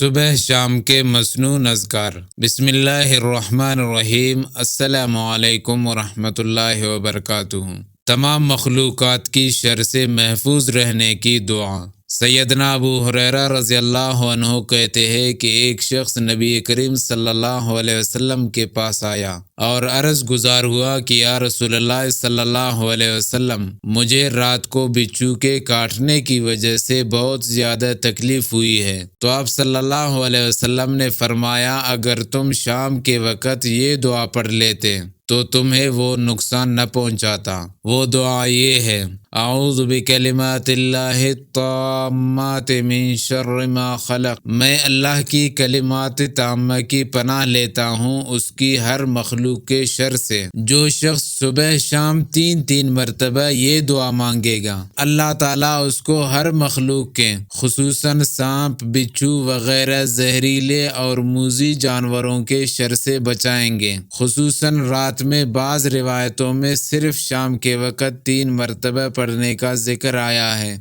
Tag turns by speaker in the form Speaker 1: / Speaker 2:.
Speaker 1: صبح شام کے مسنون اذکار۔ بسم اللہ الرحمن الرحیم۔ السلام علیکم ورحمۃ اللہ وبرکاتہ۔ تمام مخلوقات کی شر سے محفوظ رہنے کی دعا۔ سیدنا ابو ہریرہ رضی اللہ عنہ کہتے ہیں کہ ایک شخص نبی کریم صلی اللہ علیہ وسلم کے پاس آیا اور عرض گزار ہوا کہ یا رسول اللہ صلی اللہ علیہ وسلم، مجھے رات کو بچھو کے کاٹنے کی وجہ سے بہت زیادہ تکلیف ہوئی ہے۔ تو آپ صلی اللہ علیہ وسلم نے فرمایا، اگر تم شام کے وقت یہ دعا پڑھ لیتے تو تمہیں وہ نقصان نہ پہنچاتا۔ وہ دعا یہ ہے: اعوذ بکلمات اللہ التامات من شر ما خلق۔ میں اللہ کی کلمات تامہ کی پناہ لیتا ہوں اس کی ہر مخلوق کے شر سے۔ جو شخص صبح شام 3 مرتبہ یہ دعا مانگے گا، اللہ تعالیٰ اس کو ہر مخلوق کے، خصوصاً سانپ، بچھو وغیرہ زہریلے اور موذی جانوروں کے شر سے بچائیں گے۔ خصوصاً رات میں بعض روایتوں میں صرف شام کے وقت 3 مرتبہ پڑھنے کا ذکر آیا ہے۔